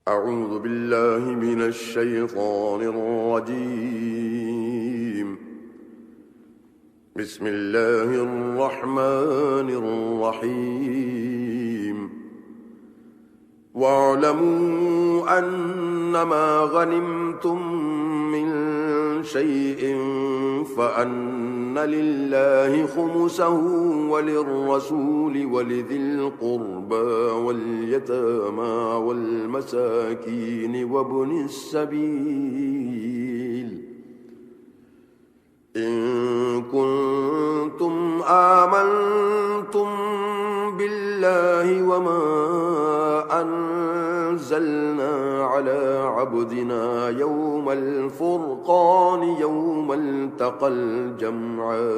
أعوذ بالله من الشيطان الرجيم. بسم الله الرحمن الرحيم. واعلموا أنما غنمتم من شيء فأن لله خمسه وللرسول ولذي القربى واليتامى والمساكين وابن السبيل إن كنتم آمنتم بالله وما أنزلنا على عبدنا يوم الفرقان يوم التقى الجمعان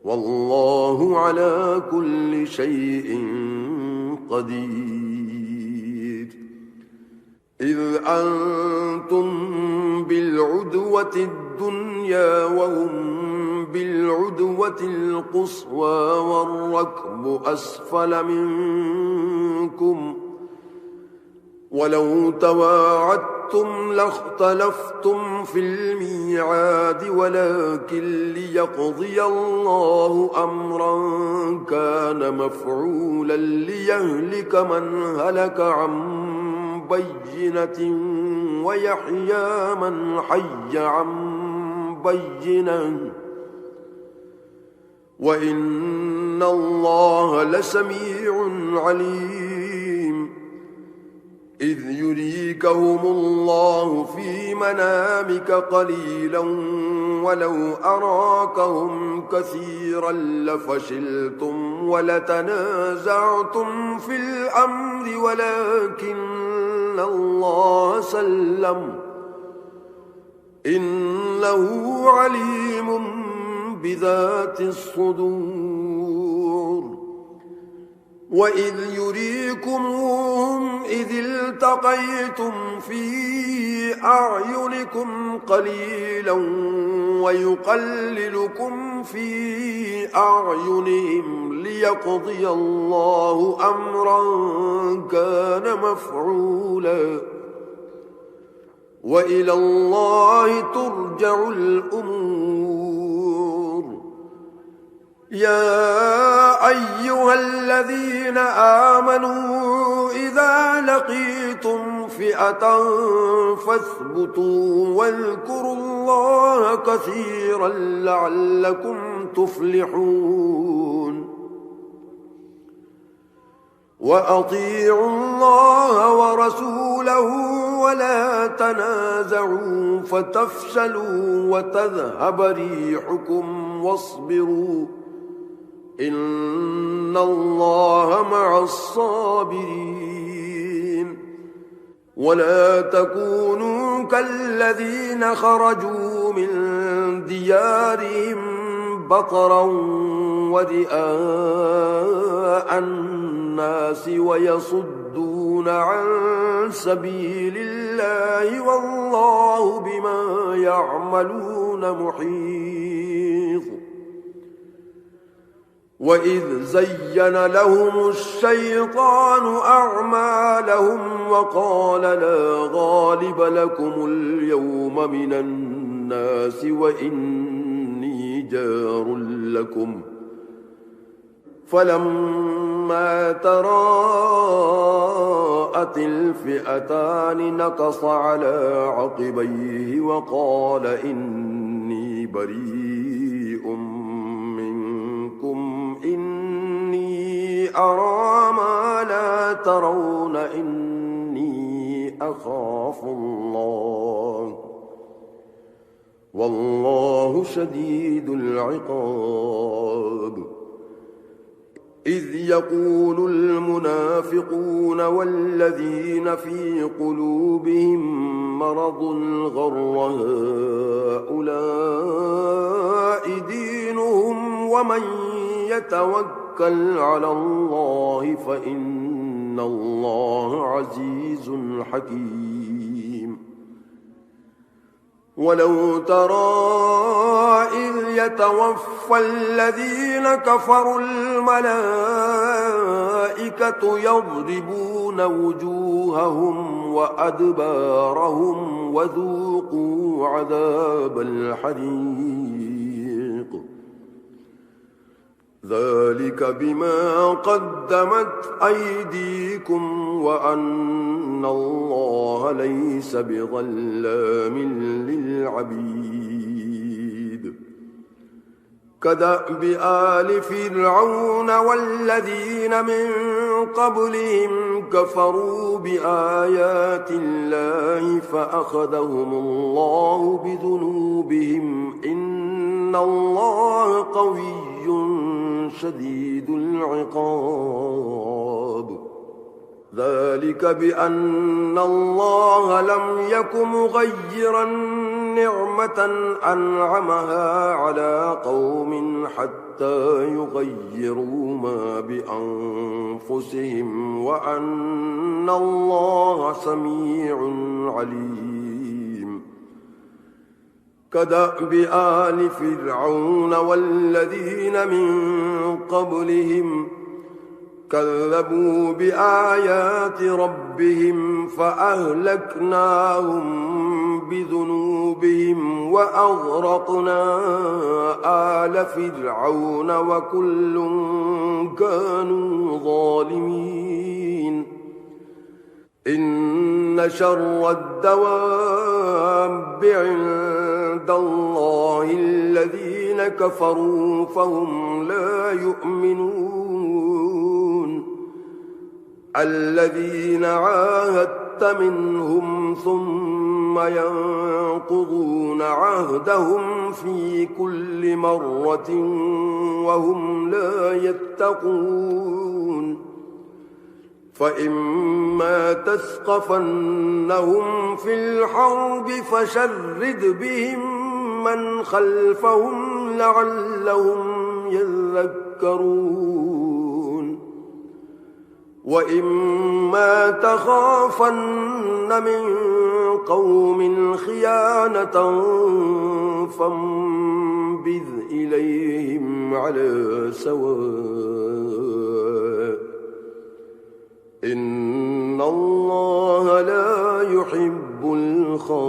والله على كل شيء قدير. إذ أنتم بالعدوة الدنيا وهم بالعدوة القصوى والركب أسفل منكم ولو تواعدتم لاختلفتم في الميعاد ولكن ليقضي الله أمرا كان مفعولا ليهلك من هلك عن بينة ويحيى من حي عن بينة وإن الله لسميع عليم. إذ يريكهم الله في منامك قليلا ولو أراكهم كثيرا لفشلتم ولتنازعتم في الأمر ولكن الله سلم إنه عليم بذات الصدور. وإذ يريكمهم إذ التقيتم في أعينكم قليلا ويقللكم في أعينهم ليقضي الله أمرا كان مفعولا وإلى الله ترجع الأمور. يا أيها الذين آمنوا إذا لقيتم فئة فاثبتوا واذكروا الله كثيرا لعلكم تفلحون. وأطيعوا الله ورسوله ولا تنازعوا فتفشلوا وتذهب ريحكم واصبروا إن الله مع الصابرين. ولا تكونوا كالذين خرجوا من ديارهم بطرا ورئاء الناس ويصدون عن سبيل الله والله بما يعملون محيط. وإذ زين لهم الشيطان أعمالهم وقال لا غالب لكم اليوم من الناس وإني جار لكم فلما تراءت الفئتان نكص على عقبيه وقال إني بريء منكم إني أرى ما لا ترون إني أخاف الله والله شديد العقاب. إذ يقول المنافقون والذين في قلوبهم مرض غر هؤلاء دينهم ومن يتوكل على الله فإن الله عزيز حكيم. ولو ترى إذ يتوفى الذين كفروا الملائكة يضربون وجوههم وأدبارهم وذوقوا عذاب الحريق ذلك بما قدمت أيديكم وأن الله ليس بظلام للعبيد كدأب آل فرعون والذين من قبلهم كفروا بآيات الله فأخذهم الله بذنوبهم إن الله قوي شديد العقاب ذلك بأن الله لم يك مغيرا نعمة أنعمها على قوم حتى يغيروا ما بأنفسهم وأن الله سميع عليم كدأب آل فرعون والذين من قبلهم كذبوا بآيات ربهم فأهلكناهم بذنوبهم وأغرقنا آل فرعون وكل كانوا ظالمين إن شر الدواب عند الله الذين كفروا فهم لا يؤمنون الذين عاهدت منهم ثم ينقضون عهدهم في كل مرة وهم لا يتقون فإما تثقفنهم في الحرب فشرد بهم من خلفهم لعلهم يذكرون وإما تخافن من قوم خيانة فانبذ إليهم على سواء إن الله لا يحب الخائنين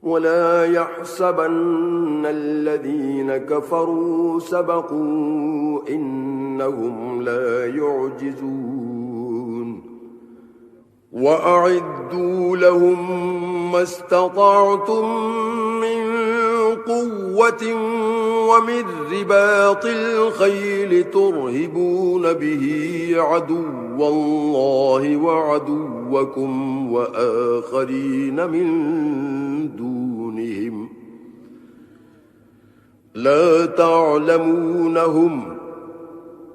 ولا يحسبن الذين كفروا سبقوا إنهم لا يعجزون وأعدوا لهم ما استطعتم من قوة ومن رباط الخيل ترهبون به عدو الله وعدوكم وآخرين من دونهم لا تعلمونهم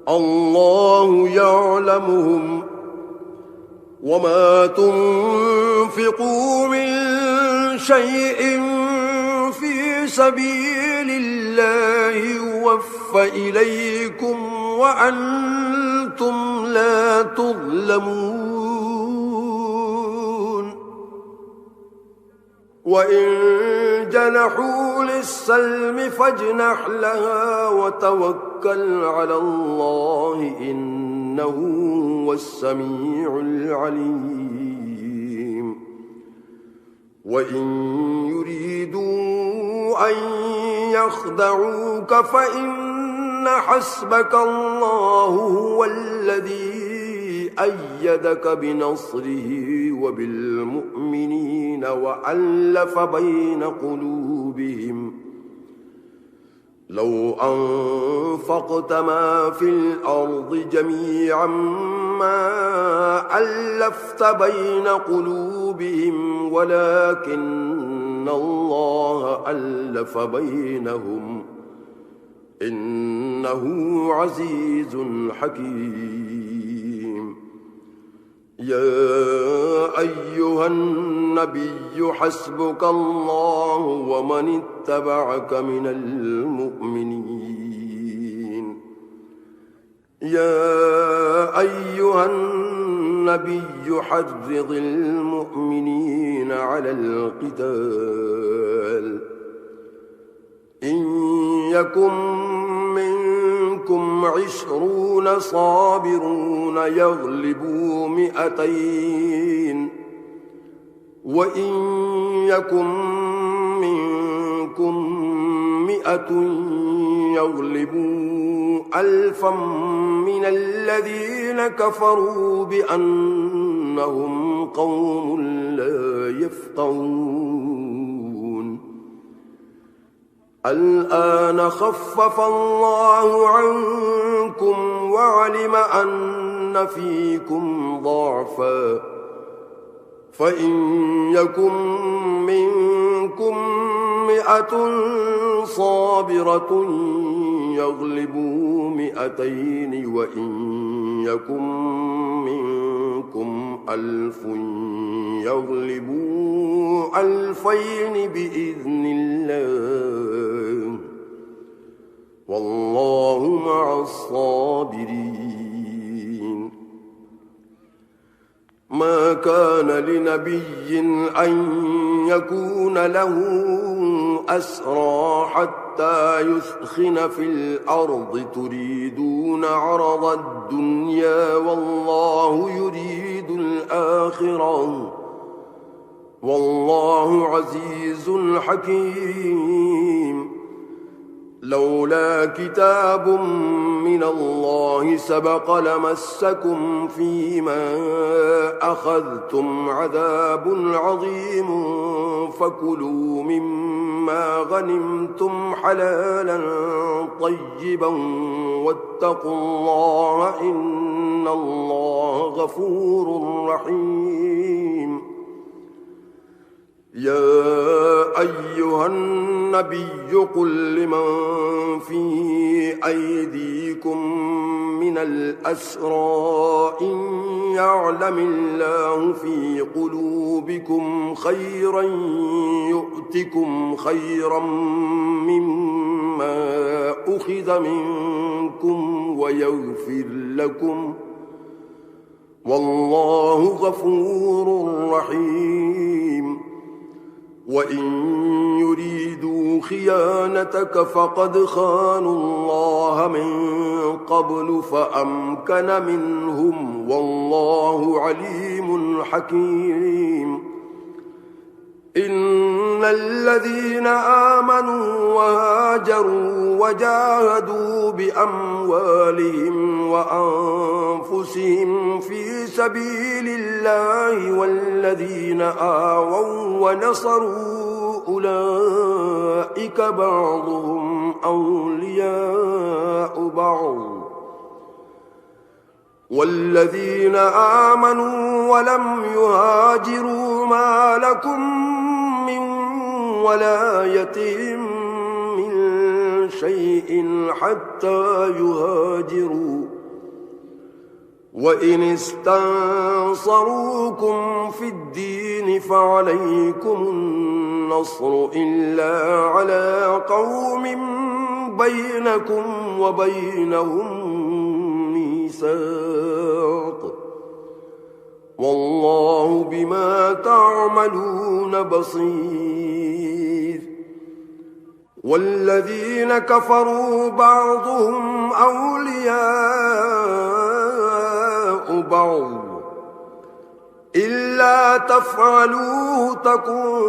الله يعلمهم وما تنفقوا من شيء في سبيل الله يوفى إليكم وأنتم لا تظلمون وإن جنحوا للسلم فاجنح لها وتوكل على الله إنه هو السميع العليم وإن يريدوا أن يخدعوك فإن حسبك الله هو الذي أيدك بنصره وبالمؤمنين وألف بين قلوبهم لو أنفقت ما في الأرض جميعا ما ألفت بين قلوبهم ولكن الله ألف بينهم إنه عزيز حكيم يا أيها النبي حسبك الله ومن اتبعك من المؤمنين يا أيها النبي النبي حرض المؤمنين على القتال إن يكن منكم 20 صابرون يغلبوا 200 وإن يكن منكم 100 يغلبوا 1000 من الذين كفروا بأنهم قوم لا يفقهون الآن خفف الله عنكم وعلم أن فيكم ضعفا فإن يكن منكم 100 صابرة يغلبوا 200 وإن يكن منكم 1000 يغلبوا 2000 بإذن الله والله مع الصابرين ما كان لنبي أن يكون له أسرى حتى يثخن في الأرض تريدون عرض الدنيا والله يريد الآخرة والله عزيز حكيم لولا كتاب من الله سبق لمسكم فيما أخذتم عذاب عظيم فكلوا مما غنمتم حلالا طيبا واتقوا الله إن الله غفور رحيم يا أيها النبي قل لمن في أيديكم من الأسرى إن يعلم الله في قلوبكم خيرا يؤتكم خيرا مما أخذ منكم ويغفر لكم والله غفور رحيم وإن يريدوا خيانتك فقد خانوا الله من قبل فأمكن منهم والله عليم حكيم إن الذين آمنوا وهاجروا وجاهدوا بأموالهم وأنفسهم في سبيل الله والذين آووا ونصروا أولئك بعضهم أولياء بعض والذين آمنوا ولم يهاجروا ما لكم من ولايتهم من شيء حتى يهاجروا وإن استنصروكم في الدين فعليكم النصر إلا على قوم بينكم وبينهم ميثاق والله بما تعملون بصير والذين كفروا بعضهم أولياء بعض إلا تفعلوه تكن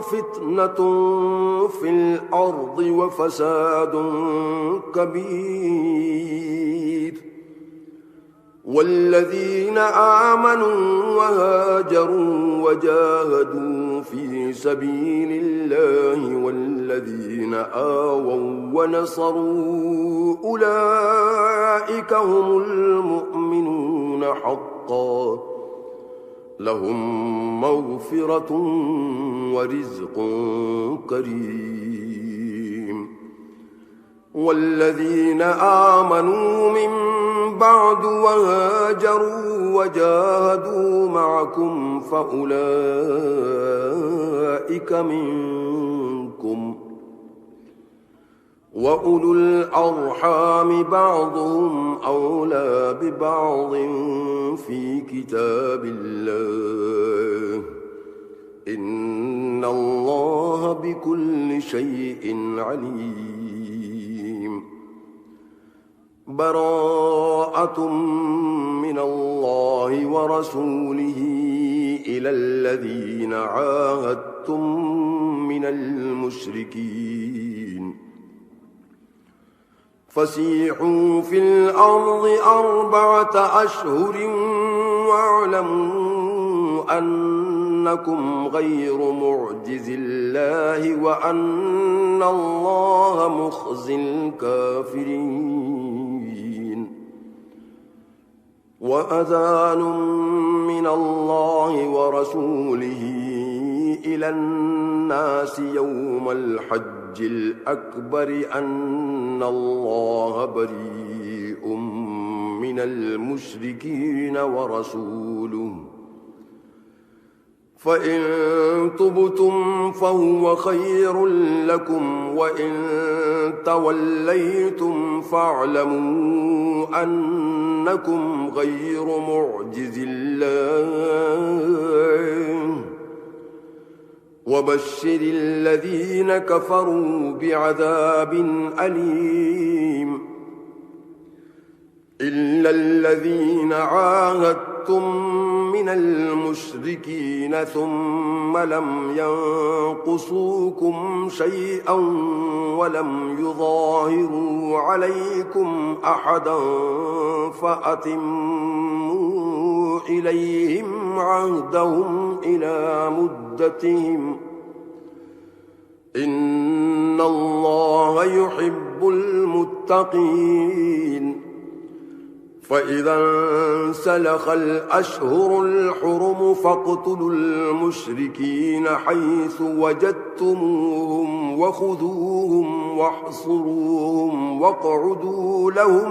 فتنة في الأرض وفساد كبير والذين آمنوا وهاجروا وجاهدوا في سبيل الله والذين آووا ونصروا أولئك هم المؤمنون حقا لهم مغفرة ورزق كريم والذين آمنوا من بعد وهاجروا وجاهدوا معكم فأولئك منكم وأولو الأرحام بعضهم أولى ببعض في كتاب الله إن الله بكل شيء عليم براءة من الله ورسوله إلى الذين عاهدتم من المشركين فسيحوا في الأرض 4 أشهر واعلموا أنكم غير معجز الله وأن الله مخزي الكافرين وأذان من الله ورسوله إلى الناس يوم الحج الأكبر أن الله بريء من المشركين ورسوله فإن تبتم فهو خير لكم وإن توليتم فاعلموا أنكم غير معجز الله وبشر الذين كفروا بعذاب أليم إلا الذين عاهدتم من المشركين ثم لم ينقصوكم شيئا ولم يظاهروا عليكم أحدا فأتموا إليهم عهدهم إلى مدتهم إن الله يحب المتقين فإذا انسلخ الأشهر الحرم فاقتلوا المشركين حيث وجدتموهم وخذوهم واحصروهم واقعدوا لهم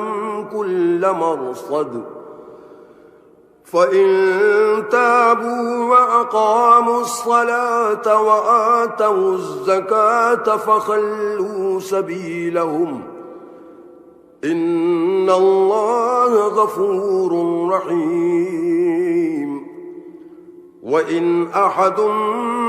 كل مرصد فإن تابوا وأقاموا الصلاة وآتوا الزكاة فخلوا سبيلهم إن الله غفور رحيم وإن أحد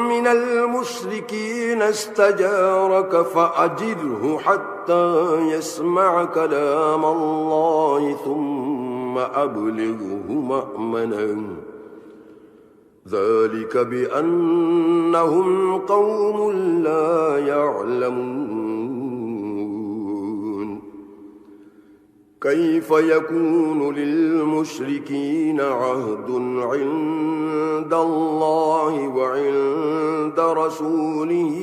من المشركين استجارك فأجره حتى يسمع كلام الله ثم أبلغه مأمنا ذلك بأنهم قوم لا يعلمون كيف يكون للمشركين عهد عند الله وعند رسوله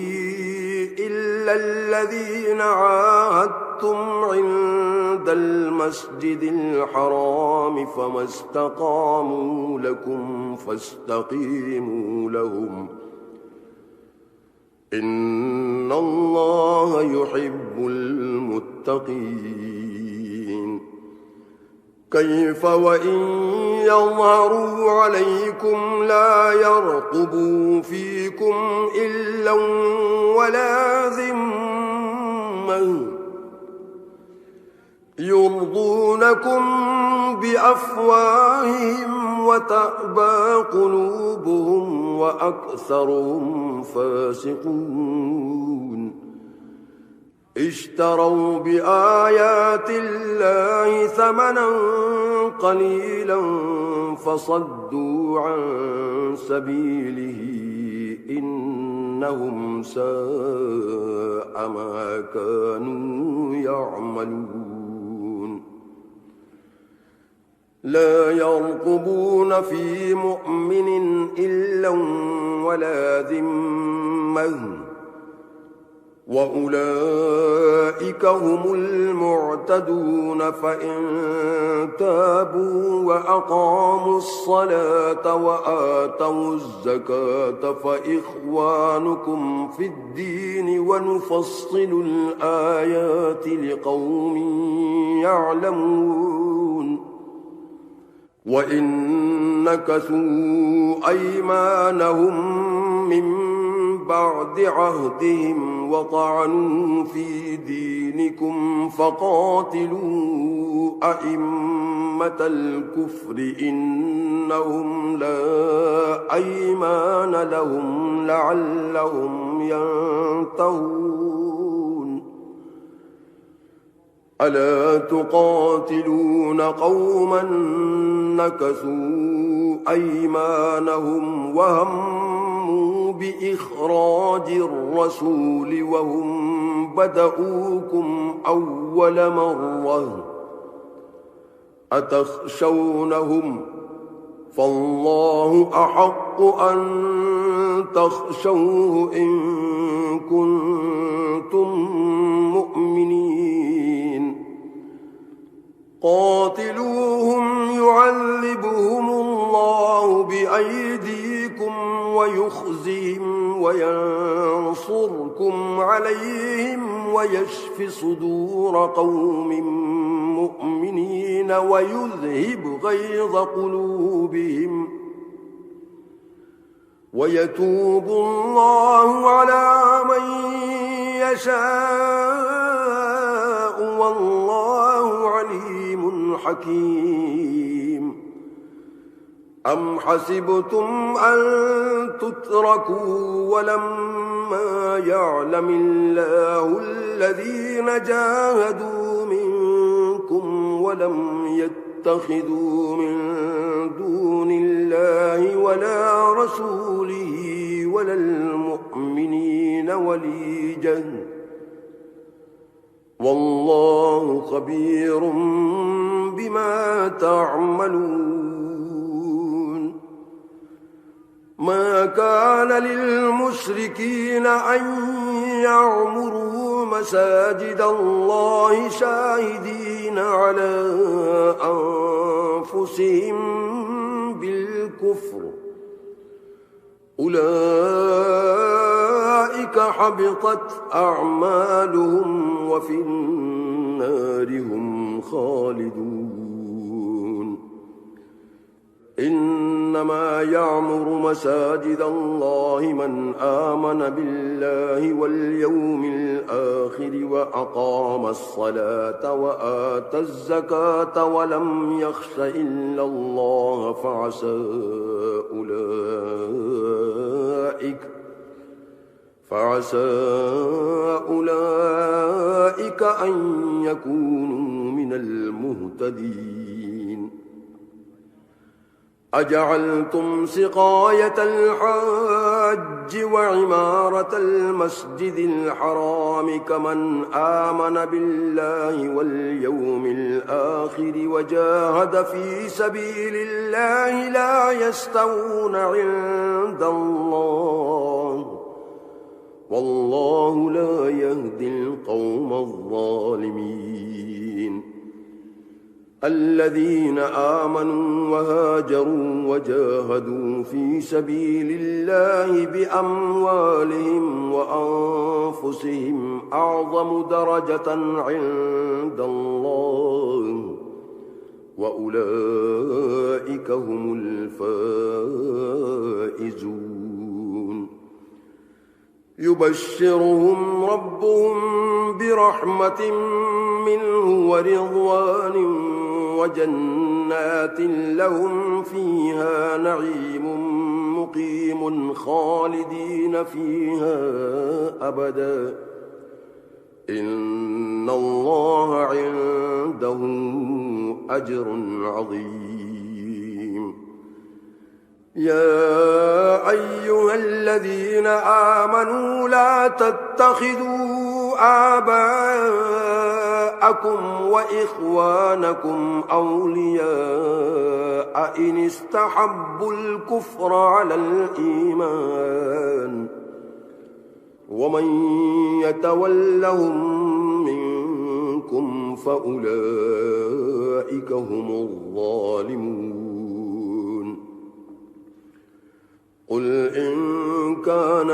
إلا الذين عاهدتم عند المسجد الحرام فما استقاموا لكم فاستقيموا لهم إن الله يحب المتقين كيف وإن يظهروا عليكم لا يرقبوا فيكم إلا ولا ذمة يرضونكم بأفواههم وتأبى قلوبهم وأكثرهم فاسقون اشتروا بآيات الله ثمنا قليلا فصدوا عن سبيله إنهم ساء ما كانوا يعملون لا يرقبون في مؤمن إلا ولا ذمة وأولئك هم المعتدون فإن تابوا وأقاموا الصلاة وآتوا الزكاة فإخوانكم في الدين ونفصل الآيات لقوم يعلمون وإن نكثوا أيمانهم من بعد عهدهم وطعنوا في دينكم فقاتلوا أئمة الكفر إنهم لا أيمان لهم لعلهم ينتهون ألا تقاتلون قوما نكثوا أيمانهم وهموا بإخراج الرسول وهم بدؤوكم أول مرة أتخشونهم فالله أحق أن تخشوه إن كنتم مؤمنين قاتلوهم يعذبهم الله بأيديكم ويخزهم وينصركم عليهم ويشف صدور قوم مؤمنين ويذهب غيظ قلوبهم ويتوب الله على من يشاء والله عليم حكيم أم حسبتم أن تتركوا ولما يعلم الله الذين جاهدوا منكم ولم يتخذوا من دون الله ولا رسوله ولا المؤمنين وليجا والله خبير بما تعملون ما كان للمشركين أن يعمروا مساجد الله شاهدين على أنفسهم بالكفر أولئك حبطت أعمالهم وفي النار هم خالدون إنما يعمر مساجد الله من آمن بالله واليوم الآخر وأقام الصلاة وآتى الزكاة ولم يخش إلا الله فعسى أولئك أن يكونوا من المهتدين أجعلتم سقاية الحاج وعمارة المسجد الحرام كمن آمن بالله واليوم الآخر وجاهد في سبيل الله لا يستوون عند الله والله لا يهدي القوم الظالمين الذين آمنوا وهاجروا وجاهدوا في سبيل الله بأموالهم وأنفسهم أعظم درجة عند الله وأولئك هم الفائزون يبشرهم ربهم برحمة منه ورضوان وجنات لهم فيها نعيم مقيم خالدين فيها أبدا إن الله عنده أجر عظيم يا أيها الذين آمنوا لا تتخذوا آباءكم وإخوانكم أولياء إن استحبوا الكفر على الإيمان ومن يتولهم منكم فأولئك هم الظالمون قل إن كان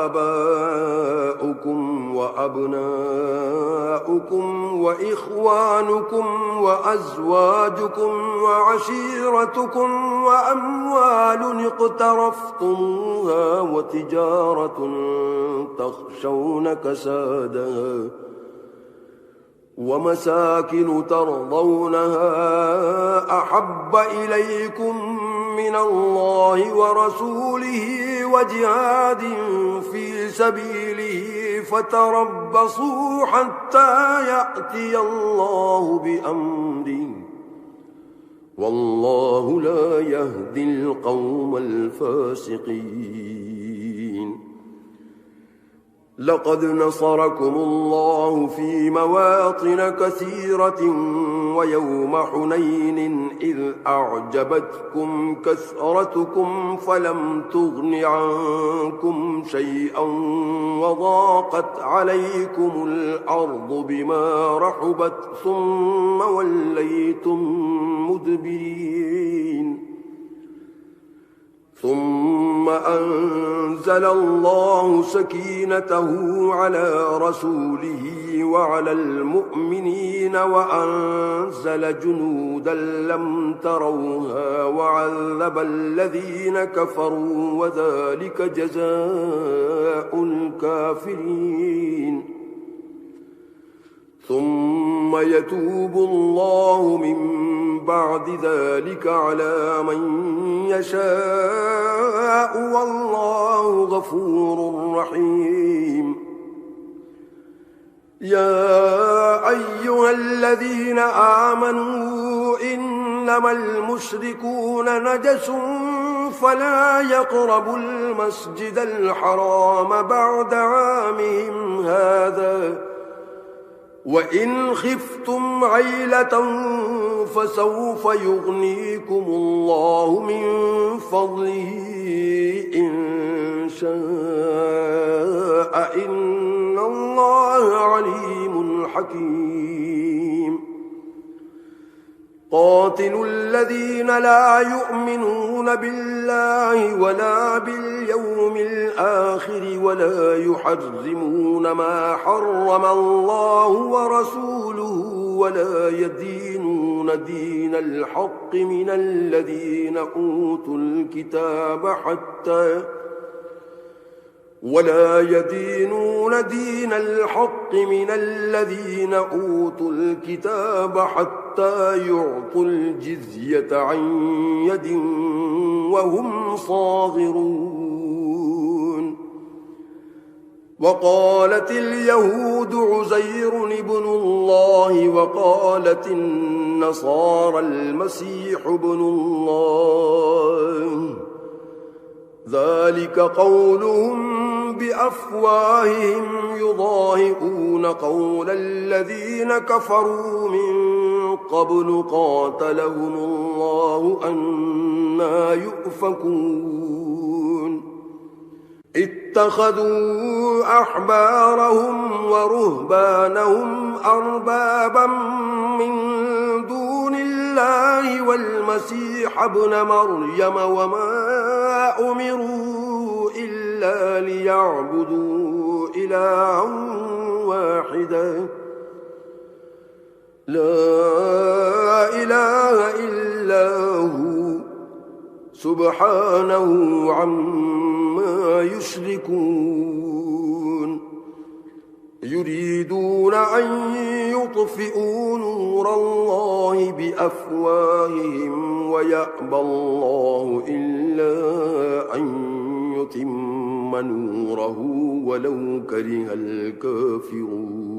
آباؤكم أبناؤكم وأبناؤكم وإخوانكم وأزواجكم وعشيرتكم وأموال اقترفتموها وتجارة تخشون كسادها ومساكن ترضونها أحب إليكم من الله ورسوله وجهاد في سبيله فتربصوا حتى يأتي الله بأمره والله لا يهدي القوم الفاسقين. لقد نصركم الله في مواطن كثيرة ويوم حنين إذ أعجبتكم كثرتكم فلم تغن عنكم شيئا وضاقت عليكم الأرض بما رحبت ثم وليتم مدبرين. ثم أنزل الله سكينته على رسوله وعلى المؤمنين وأنزل جنودا لم تروها وعذب الذين كفروا وذلك جزاء الكافرين. ثم يتوب الله من بعد ذلك على من يشاء والله غفور رحيم. يا أيها الذين آمنوا إنما المشركون نجس فلا يقربوا المسجد الحرام بعد عامهم هذا وإن خفتم عيلة فسوف يغنيكم الله من فضله إن شاء إن الله عليم حكيم. قاتلوا الذين لا يؤمنون بالله ولا باليوم الآخر ولا يحرمون ما حرم الله ورسوله ولا يدينون دين الحق من الذين أوتوا الكتاب حتى يعطوا الجزية عن يد وهم صاغرون. وقالت اليهود عزير ابن الله وقالت النصارى المسيح ابن الله ذلك قولهم بأفواههم يضاهئون قول الذين كفروا من قبل قاتلهم الله أنى يؤفكون. اتخذوا أحبارهم ورهبانهم أربابا من دون الله والمسيح ابن مريم وما أمروا إلا ليعبدوا إلها واحدا لا إله إلا هو سبحانه عما يشركون. يريدون أن يطفئوا نور الله بأفواههم ويأبى الله إلا أن يتم نوره ولو كره الكافرون.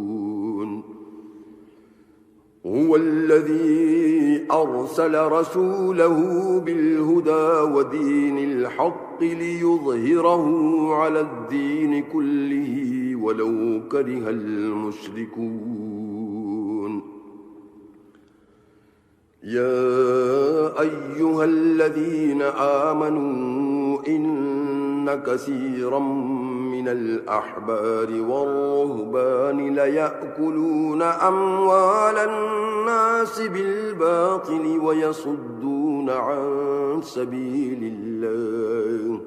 هو الذي أرسل رسوله بالهدى ودين الحق ليظهره على الدين كله ولو كره المشركون. يا أيها الذين آمنوا إن كثيرا من الأحبار والرهبان ليأكلون أموال الناس بالباطل ويصدون عن سبيل الله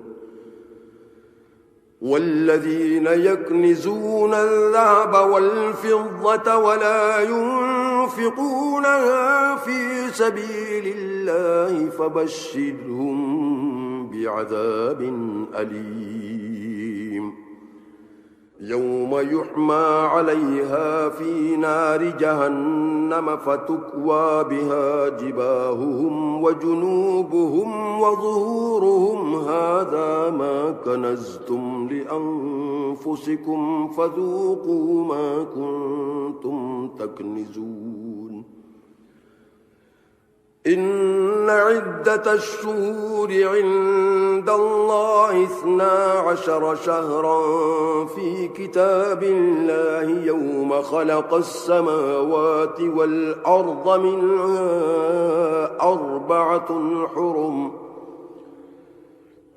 والذين يكنزون الذهب والفضة ولا ينفقونها في سبيل الله فبشرهم بعذاب أليم يوم يحمى عليها في نار جهنم فتكوى بها جباههم وجنوبهم وظهورهم هذا ما كنزتم لأنفسكم فذوقوا ما كنتم تكنزون إن عدة الشهور عند الله 12 شهرا في كتاب الله يوم خلق السماوات والأرض منها 4 حرم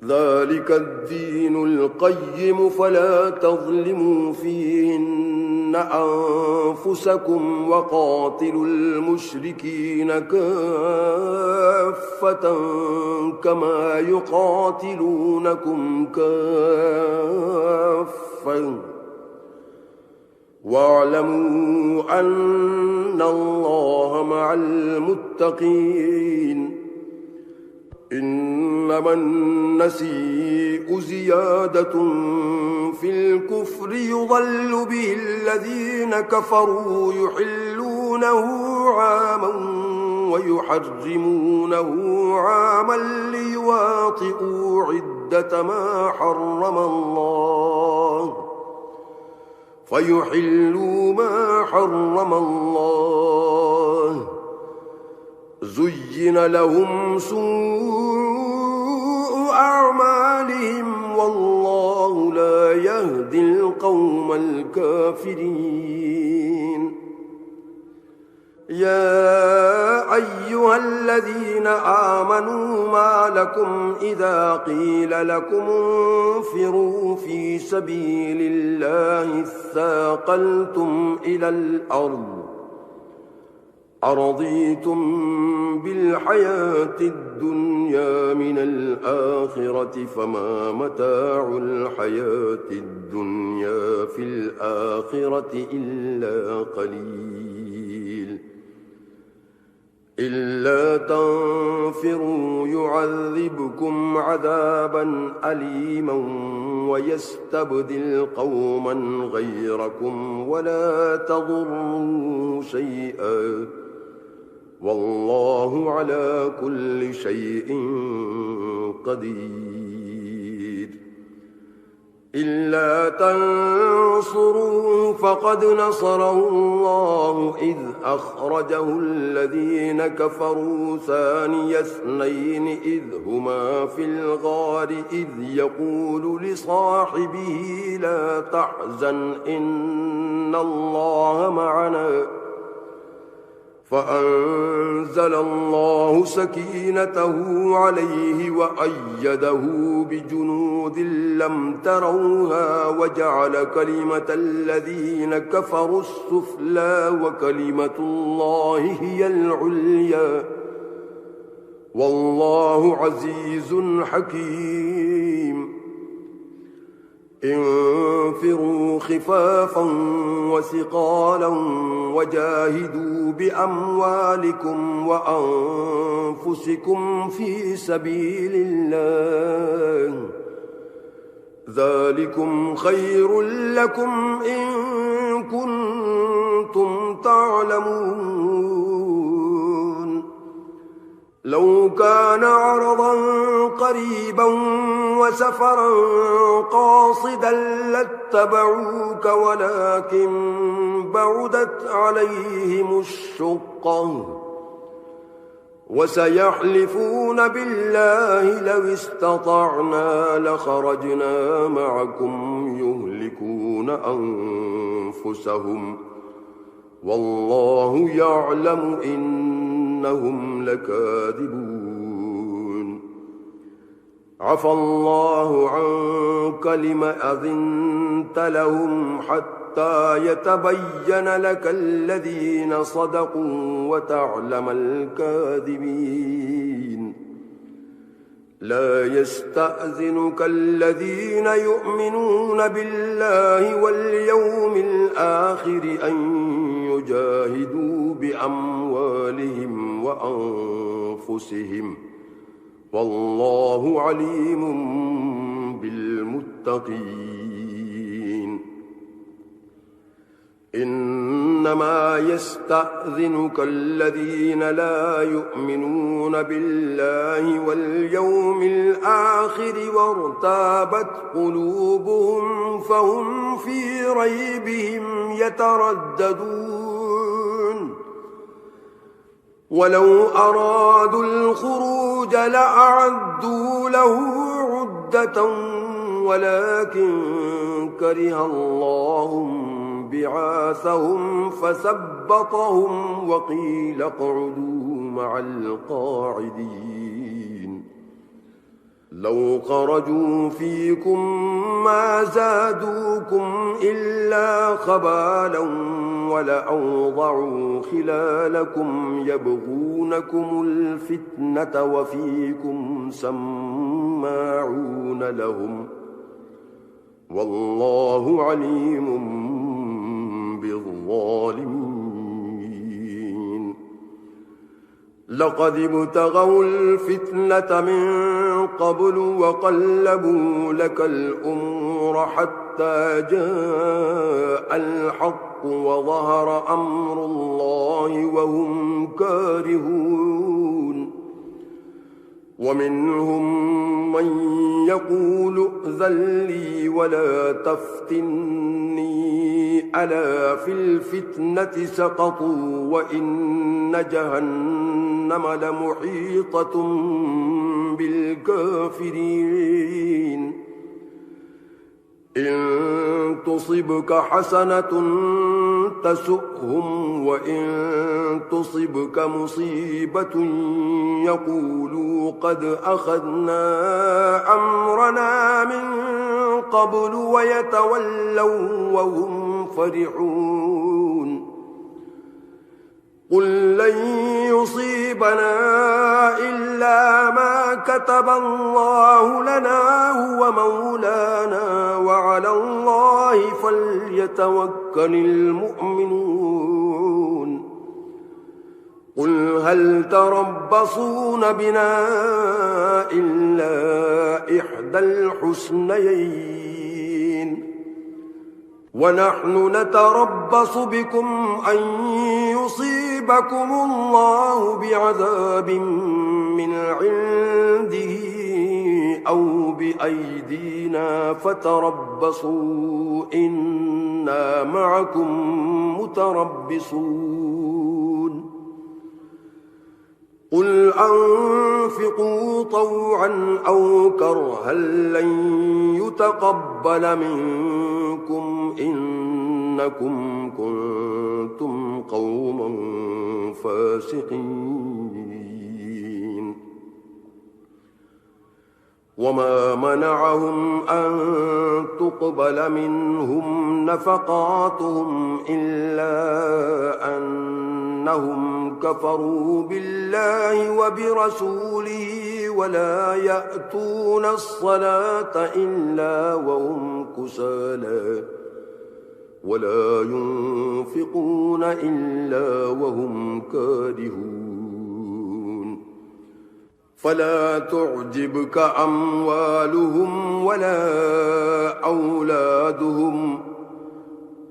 ذلك الدين القيم فلا تظلموا فيهن أنفسكم وقاتلوا المشركين كافة كما يقاتلونكم كافة واعلموا أن الله مع المتقين إنما النسيء زيادة في الكفر يضل به الذين كفروا يحلونه عاما ويحرمونه عاما ليواطئوا عدة ما حرم الله فيحلوا ما حرم الله زين لهم سوء أعمالهم والله لا يهدي القوم الكافرين يا أيها الذين آمنوا ما لكم إذا قيل لكم انفروا في سبيل الله اثاقلتم إلى الأرض أرضيتم بالحياة الدنيا من الآخرة فما متاع الحياة الدنيا في الآخرة إلا قليل إلا تنفروا يعذبكم عذابا أليما ويستبدل قوما غيركم ولا تضروا شيئا والله على كل شيء قدير إلا تنصروا فقد نصره الله إذ أخرجه الذين كفروا ثاني اثنين إذ هما في الغار إذ يقول لصاحبه لا تحزن إن الله معنا فأنزل الله سكينته عليه وأيده بجنود لم تروها وجعل كلمة الذين كفروا السفلى وكلمة الله هي العليا والله عزيز حكيم انفروا خفافا وثقالا وجاهدوا بأموالكم وأنفسكم في سبيل الله ذلكم خير لكم إن كنتم تعلمون لو كان عرضا قريبا وسفرا قاصدا لاتبعوك ولكن بعدت عليهم الشقة وسيحلفون بالله لو استطعنا لخرجنا معكم يهلكون أنفسهم والله يعلم إنهم لكاذبون عفى الله عنك لم أذنت لهم حتى يتبين لك الذين صدقوا وتعلم الكاذبين لا يستأذنك الذين يؤمنون بالله واليوم الآخر أن يجاهدوا بأموالهم وأنفسهم والله عليم بالمتقين. إنما يستأذنك الذين لا يؤمنون بالله واليوم الآخر وارتابت قلوبهم فهم في ريبهم يترددون. ولو أرادوا الخروج لأعدوا له عدة ولكن كره الله بعاثهم فثبطهم وقيل اقعدوا مع القاعدين. لو خرجوا فيكم ما زادوكم إلا خبالا ولأوضعوا خلالكم يبغونكم الفتنة وفيكم سماعون لهم والله عليم بالظالمين. لقد ابتغوا الفتنة من قبل وقلبوا لك الأمور حتى جاء الحق وظهر أمر الله وهم كارهون. ومنهم من يقول ائذن لي ولا تفتني ألا في الفتنة سقطوا وإن جهنم لمحيطة بالكافرين. إن تصبك حسنة تسؤهم وإن تصبك مصيبة يقولوا قد أخذنا أمرنا من قبل ويتولوا وهم فرحون. قل لن يصيبنا إلا ما كتب الله لنا هو مولانا وعلى الله فليتوكل المؤمنون. قل هل تربصون بنا إلا إحدى الحسنيين ونحن نتربص بكم أن يصيبكم الله بعذاب من عنده أو بأيدينا فتربصوا إنا معكم متربصون. قل أنفقوا طوعا أو كرها لن يتقبل منكم إنكم كنتم قوما فاسقين. وما منعهم أن تقبل منهم نفقاتهم إلا أنهم كفروا بالله وبرسوله ولا يأتون الصلاة إلا وهم كسالى ولا ينفقون إلا وهم كارهون. فلا تعجبك أموالهم ولا أولادهم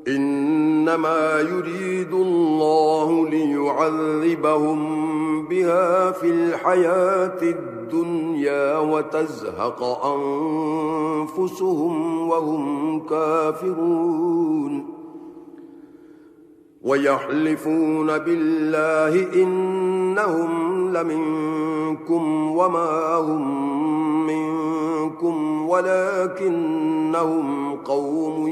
إنما يريد الله ليعذبهم بها في الحياة الدنيا وتزهق أنفسهم وهم كافرون. ويحلفون بالله إنهم لمنكم وما هم منكم ولكنهم قوم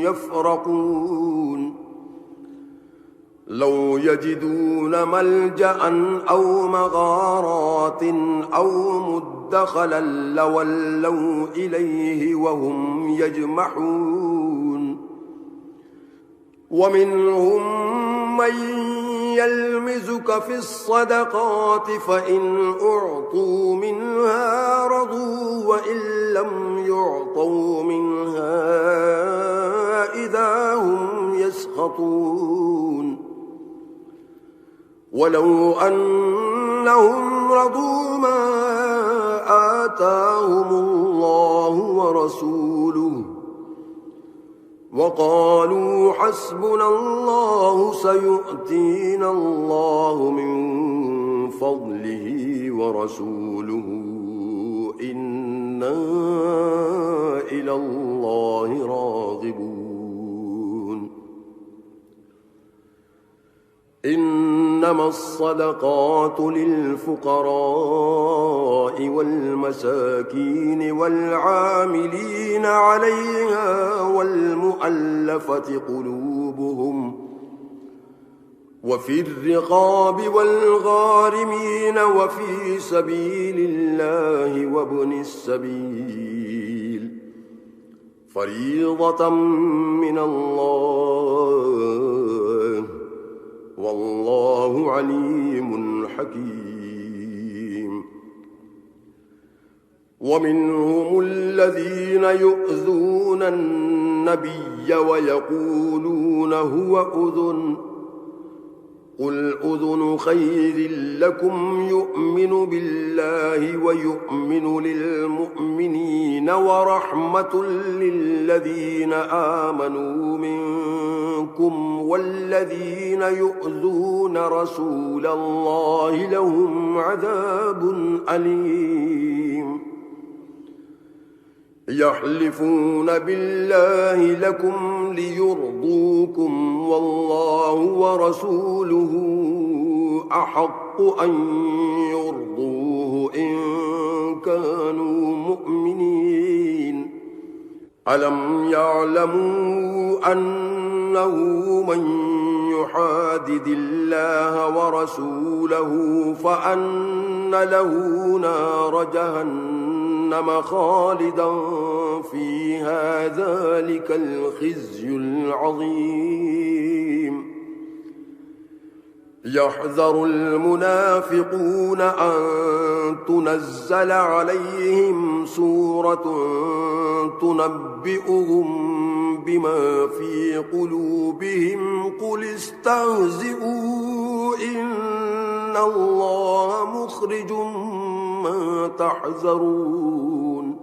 يفرقون. لو يجدون ملجأ أو مغارات أو مدخلا لولوا إليه وهم يجمحون. ومنهم من يلمزك في الصدقات فإن أعطوا منها رضوا وإن لم يعطوا منها إذا هم يسخطون ولو أنهم رضوا ما آتاهم الله ورسوله وقالوا حسبنا الله سيؤتينا الله من فضله ورسوله إنا إلى الله راغبون إنما الصدقات للفقراء والمساكين والعاملين عليها والمؤلفة قلوبهم وفي الرقاب والغارمين وفي سبيل الله وابن السبيل فريضة من الله والله عليم حكيم ومنهم الذين يؤذون النبي ويقولون هو أذن قل أذن خير لكم يؤمن بالله ويؤمن للمؤمنين ورحمة للذين آمنوا منكم والذين يؤذون رسول الله لهم عذاب أليم يحلفون بالله لكم ليرضوكم والله ورسوله أحق أن يرضوه إن كانوا مؤمنين ألم يعلموا أنه من يحادد الله ورسوله فأن له نار جهنم خالدا فيها ذلك الخزي العظيم يحذر المنافقون أن تنزل عليهم سورة تنبئهم بما في قلوبهم قل استهزئوا إن الله مخرج ما تحذرون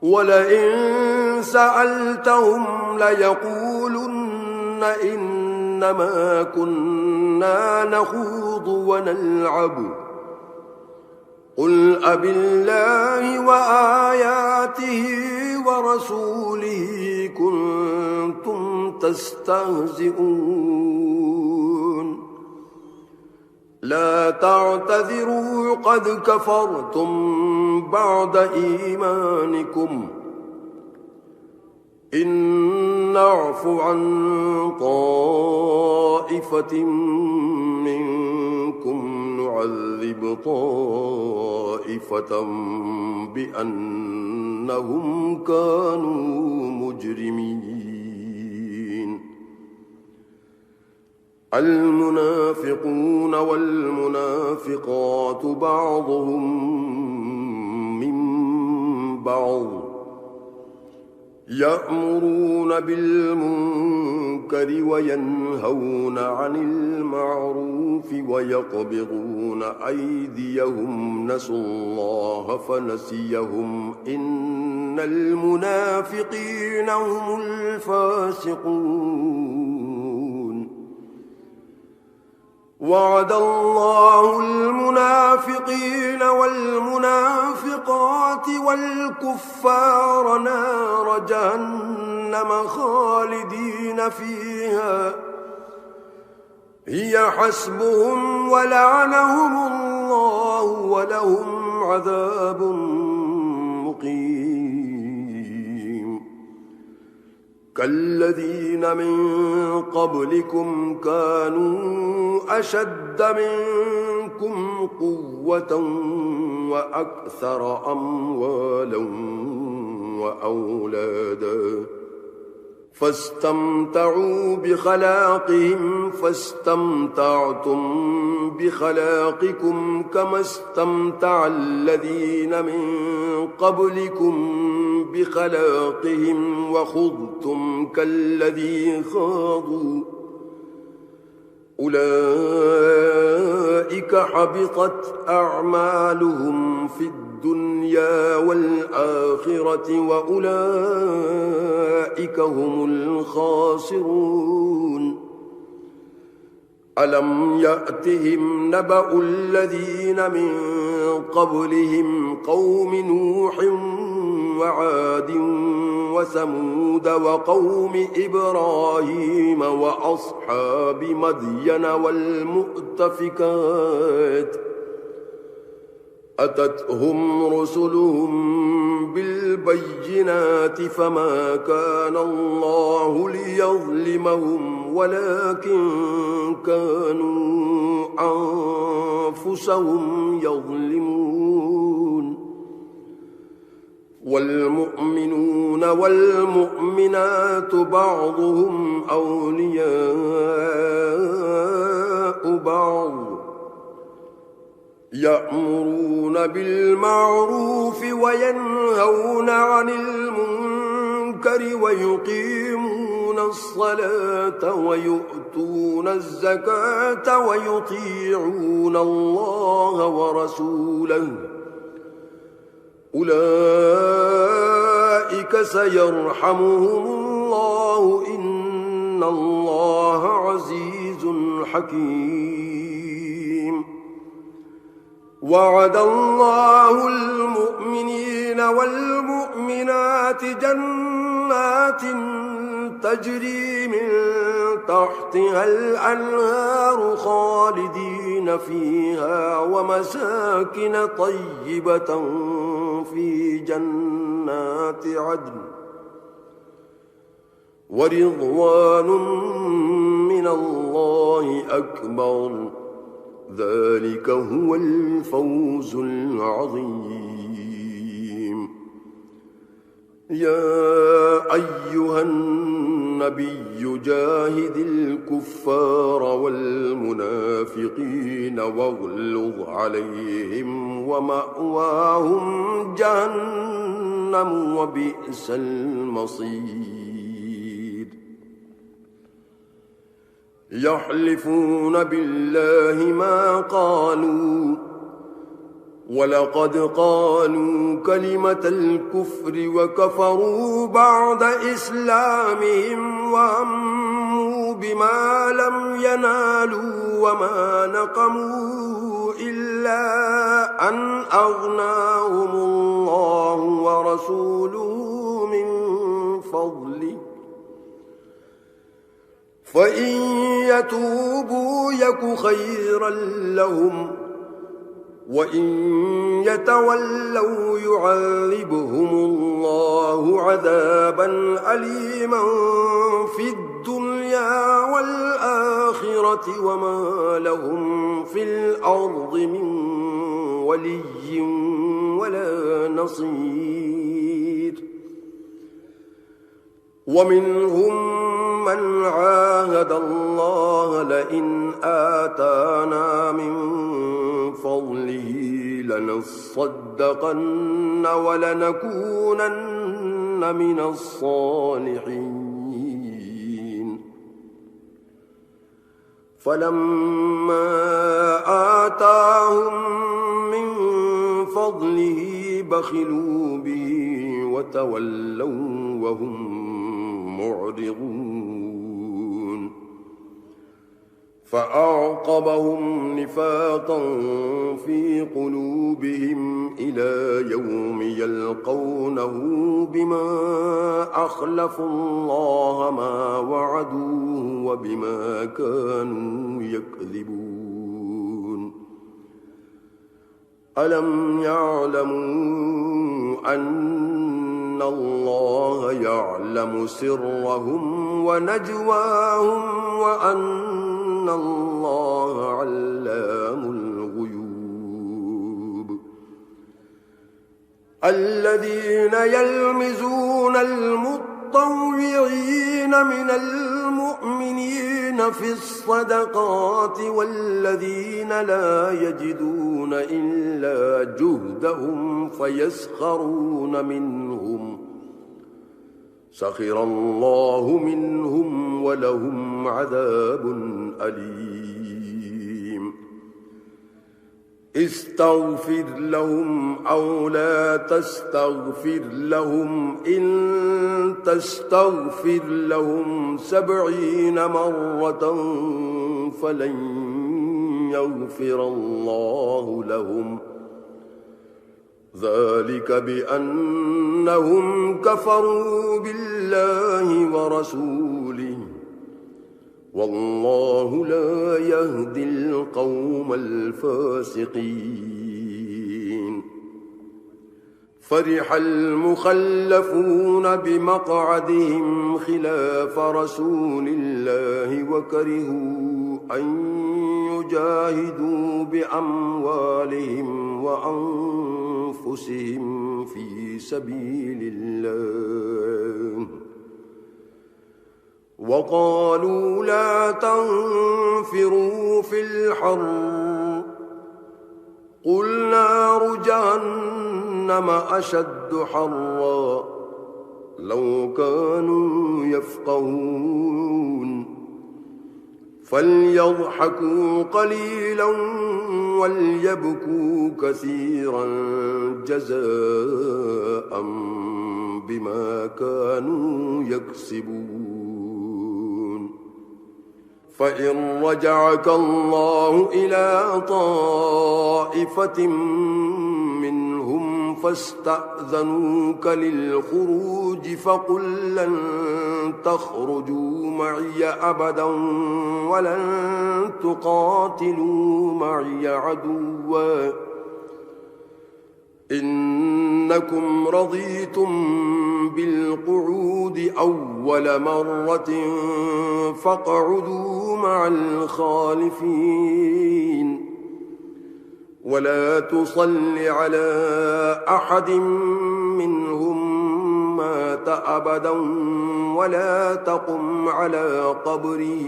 ولئن سألتهم ليقولن إنما كنا نخوض ونلعب قل أبالله وآياته ورسوله كنتم تستهزئون لا تعتذروا قد كفرتم بعد إيمانكم إن نعف عن طائفة منكم نعذب طائفة بأنهم كانوا مجرمين المنافقون والمنافقات بعضهم من بعض يأمرون بالمنكر وينهون عن المعروف ويقبضون أيديهم نسوا الله فنسيهم إن المنافقين هم الفاسقون وعد الله المنافقين والمنافقات والكفار نار جهنم خالدين فيها هي حسبهم ولعنهم الله ولهم عذاب مقيم كالذين من قبلكم كانوا أشد منكم قوة وأكثر أموالا وأولادا فاستمتعوا بخلاقهم فاستمتعتم بخلاقكم كما استمتع الذين من قبلكم بخلاقهم وخضتم كالذي خاضوا أولئك حبطت أعمالهم في الدنيا والآخرة وأولئك هم الخاسرون ألم يأتهم نبأ الذين من قبلهم قوم نوح وعاد وثمود وقوم إبراهيم وأصحاب مدين والمؤتفكات أتتهم رسلهم بالبينات فما كان الله ليظلمهم ولكن كانوا أنفسهم يظلمون والمؤمنون والمؤمنات بعضهم أولياء بعض يأمرون بالمعروف وينهون عن المنكر ويقيمون الصلاة ويؤتون الزكاة ويطيعون الله ورسوله أولئك سيرحمهم الله إن الله عزيز حكيم وعد الله المؤمنين والمؤمنات جنات تجري من تحتها الأنهار خالدين فيها ومساكن طيبة في جنات عدن ورضوان من الله أكبر ذلك هو الفوز العظيم يا أيها النبي جاهد الكفار والمنافقين واغلظ عليهم ومأواهم جهنم وبئس المصير يحلفون بالله ما قالوا ولقد قالوا كلمة الكفر وكفروا بعد إسلامهم وهموا بما لم ينالوا وما نقموا إلا أن أغناهم الله ورسوله من فضله فإن يتوبوا يك خيرا لهم وإن يتولوا يعذبهم الله عذابا أليما في الدنيا والآخرة وما لهم في الأرض من ولي ولا نصير ومنهم من عاهد الله لئن آتانا من فضله لنصدقن ولنكونن من الصالحين فلما آتاهم من فضله بخلوا به وتولوا وهم معرضون فأعقبهم نفاقا في قلوبهم إلى يوم يلقونه بما أخلفوا الله ما وعدوه وبما كانوا يكذبون ألم يعلموا أن الله يعلم سرهم ونجواهم وأن الله علام الغيوب الذين يلمزون المطلوب المطوعين من المؤمنين في الصدقات والذين لا يجدون إلا جهدهم فيسخرون منهم سخر الله منهم ولهم عذاب أليم استغفر لهم أو لا تستغفر لهم إن تستغفر لهم 70 مرة فلن يغفر الله لهم ذلك بأنهم كفروا بالله ورسوله والله لا يهدي القوم الفاسقين فرح المخلفون بمقعدهم خلاف رسول الله وكرهوا أن يجاهدوا بأموالهم وأنفسهم في سبيل الله وقالوا لا تنفروا في الحر قل نار جهنم أشد حرا لو كانوا يفقهون فليضحكوا قليلا وليبكوا كثيرا جزاء بما كانوا يكسبون فإن رجعك الله إلى طائفة منهم فاستأذنوك للخروج فقل لن تخرجوا معي أبدا ولن تقاتلوا معي عدوا إنكم رضيتم بالقعود أول مرة فاقعدوا مع الخالفين ولا تصل على أحد منهم مات أبدا ولا تقم على قبره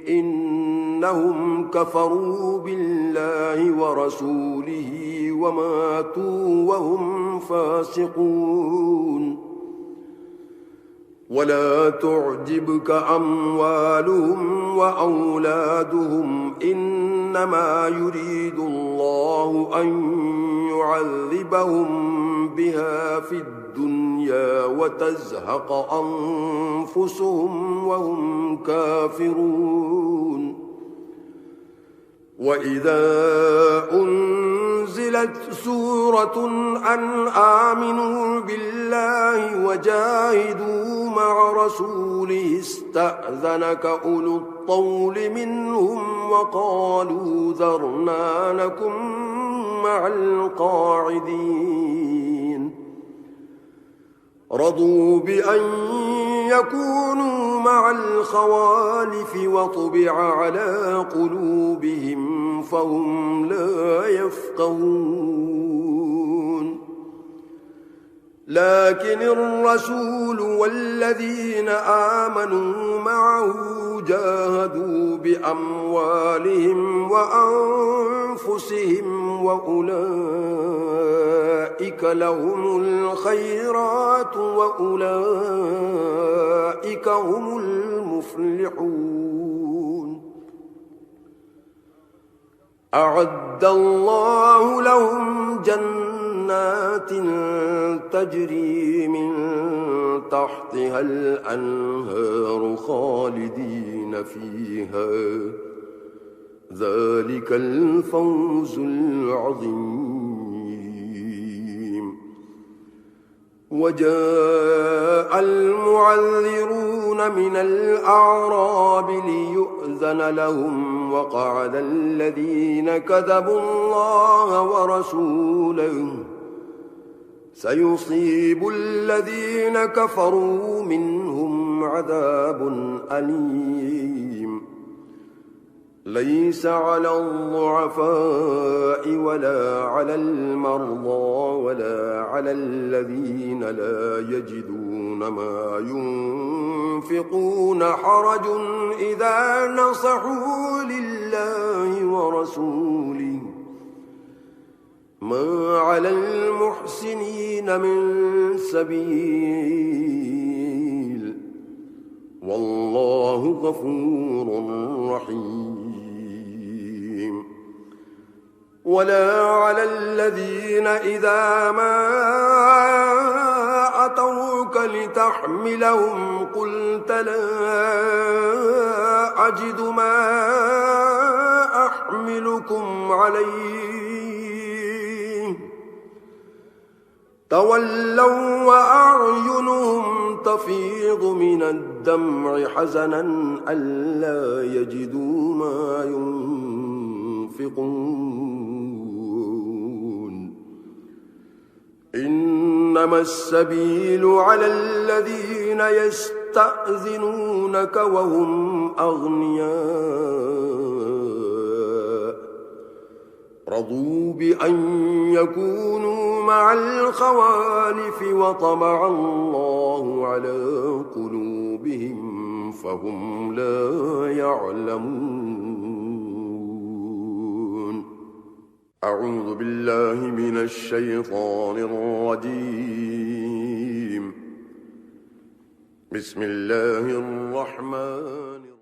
إنهم كفروا بالله ورسوله وماتوا وهم فاسقون ولا تعجبك أموالهم وأولادهم إنما يريد الله أن يعذبهم بها في الدنيا وتزهق أنفسهم وهم كافرون وإذا أنزلت سورة أن آمنوا بالله وجاهدوا مع رسوله استأذنك أولو الطول منهم وقالوا ذرنا لكم مع القاعدين رضوا بأن يكونوا مع الخوالف وطبع على قلوبهم فهم لا يفقهون لكن الرسول والذين آمنوا معه جاهدوا بأموالهم وأنفسهم وأولئك لهم الخيرات وأولئك هم المفلحون أعد الله لهم جنات تجري من تحتها الأنهار خالدين فيها ذلك الفوز العظيم وجاء المعذرون من الأعراب ليؤذن لهم وقعد الذين كذبوا الله ورسوله سيصيب الذين كفروا منهم عذاب أليم ليس على الضعفاء ولا على المرضى ولا على الذين لا يجدون ما ينفقون حرج إذا نصحوا لله ورسوله ما على المحسنين من سبيل والله غفور رحيم ولا على الذين إذا ما أتوك لتحملهم قلت لا أجد ما أحملكم عليه تولوا وأعينهم تفيض من الدمع حزنا ألا يجدوا ما ينفقون إنما السبيل على الذين يستأذنونك وهم أغنياء رضوا بأن يكونوا مع الخوالف وطبع الله على قلوبهم فهم لا يعلمون أعوذ بالله من الشيطان الرجيم بسم الله الرحمن الرحيم